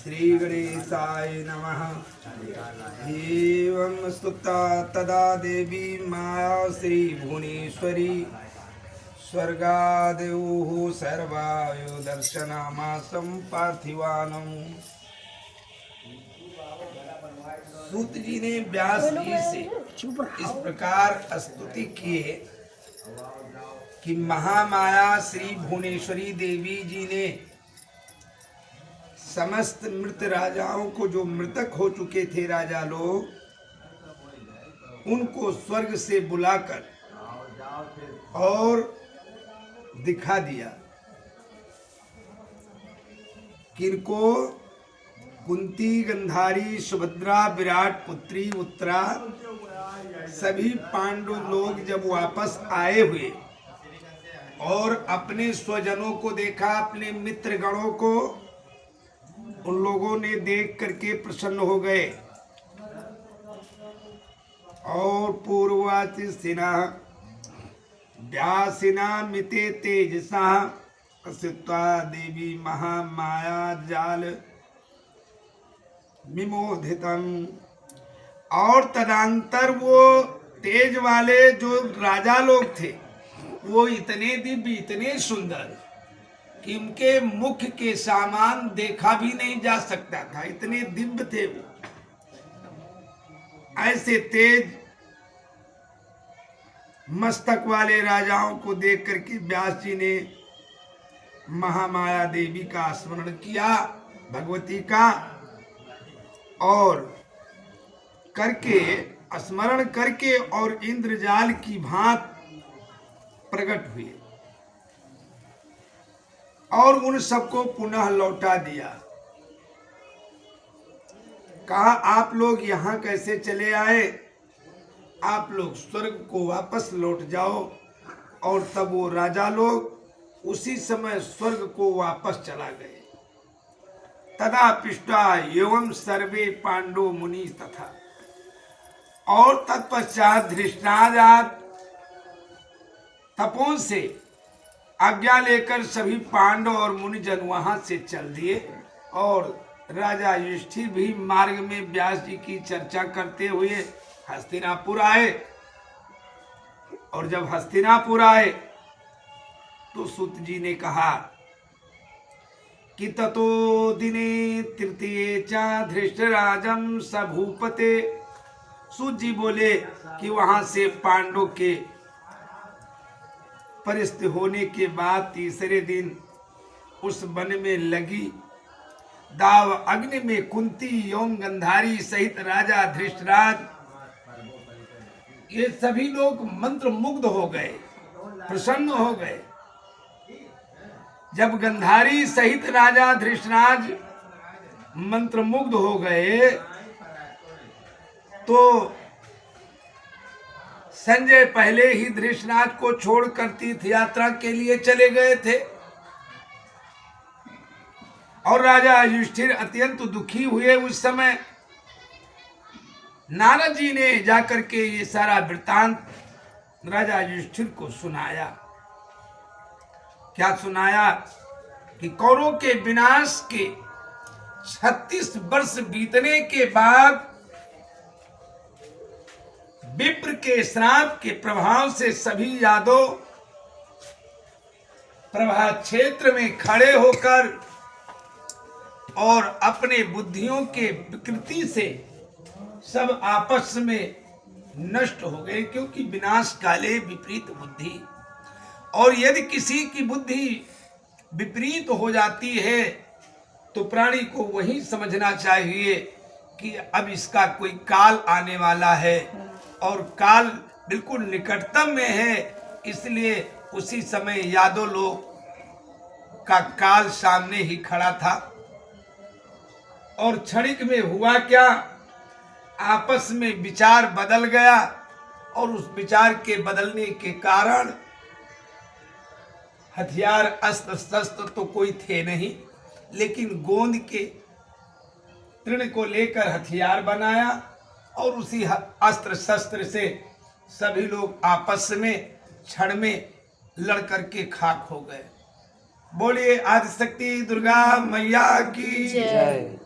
श्री गणेशाय नमः। एवं स्तुता तदा देवी माया श्री भुवनेश्वरी स्वर्गादेव सर्वायु दर्शनामासं पार्थिवानम्। सूत जी ने व्यास जी से इस प्रकार स्तुति किए कि महामाया श्री भुवनेश्वरी देवी जी ने समस्त मृत राजाओं को, जो मृतक हो चुके थे राजा लोग, उनको स्वर्ग से बुलाकर और दिखा दिया। किनको? कुंती, गंधारी, सुभद्रा, विराट पुत्री उत्तरा, सभी पांडु लोग जब वापस आए हुए और अपने स्वजनों को देखा, अपने मित्र गणों को, उन लोगों ने देख करके प्रसन्न हो गए। और पूर्वाचिना व्यासिना मिते तेजसा प्रसिद्धा देवी महामाया जाल विमोधितम। और तदंतर वो तेज वाले जो राजा लोग थे, वो इतने दिव्य, इतने सुंदर कि उनके मुख के सामान देखा भी नहीं जा सकता था, इतने दिव्य थे वो। ऐसे तेज मस्तक वाले राजाओं को देख करके व्यास जी ने महामाया देवी का स्मरण किया, भगवती का, और करके स्मरण करके और इंद्रजाल की भांत प्रकट हुए और उन सबको पुनः लौटा दिया। कहा, आप लोग यहाँ कैसे चले आए? आप लोग स्वर्ग को वापस लौट जाओ। और तब वो राजा लोग उसी समय स्वर्ग को वापस चला गए। तदा पृष्ठा एवं सर्वे पांडव मुनि तथा। और तत्पश्चात धृष्टराज तपों से आज्ञा लेकर सभी पांडव और मुनिजन वहां से चल दिए। और राजा युधिष्ठिर भी मार्ग में व्यास जी की चर्चा करते हुए हस्तिनापुर आए। और जब हस्तिनापुर आए तो सूत जी ने कहा कि ततो दिने तृतीये चा धृष्टराजम सभूपते। सूत जी बोले कि वहां से पांडव के परिस्थ होने के बाद तीसरे दिन उस वन में लगी दाव अग्नि में कुंती एवं गंधारी सहित राजा धृष्टराज, ये सभी लोग मंत्र मुग्ध हो गए, प्रसन्न हो गए। जब गंधारी सहित राजा धृष्टराज मंत्र मुग्ध हो गए तो संजय पहले ही धृष्टराज को छोड़कर तीर्थ यात्रा के लिए चले गए थे। और राजा युधिष्ठिर अत्यंत दुखी हुए। उस समय नारद जी ने जाकर के ये सारा वृत्तांत राजा युधिष्ठिर को सुनाया। क्या सुनाया? कि कौरवों के विनाश के 36 वर्ष बीतने के बाद विप्र के श्राप के प्रभाव से सभी यादव प्रभा क्षेत्र में खड़े होकर और अपने बुद्धियों के विकृति से सब आपस में नष्ट हो गए। क्योंकि विनाश काले विपरीत बुद्धि। और यदि किसी की बुद्धि विपरीत हो जाती है तो प्राणी को वही समझना चाहिए कि अब इसका कोई काल आने वाला है और काल बिल्कुल निकटतम में है। इसलिए उसी समय यादव लोग का काल सामने ही खड़ा था। और क्षणिक में हुआ क्या, आपस में विचार बदल गया। और उस विचार के बदलने के कारण हथियार अस्त्र शस्त्र तो कोई थे नहीं, लेकिन गोंद के तृण को लेकर हथियार बनाया और उसी अस्त्र शस्त्र से सभी लोग आपस में क्षण में लड़ करके खाक हो गए। बोलिए आदिशक्ति दुर्गा मैया की जय।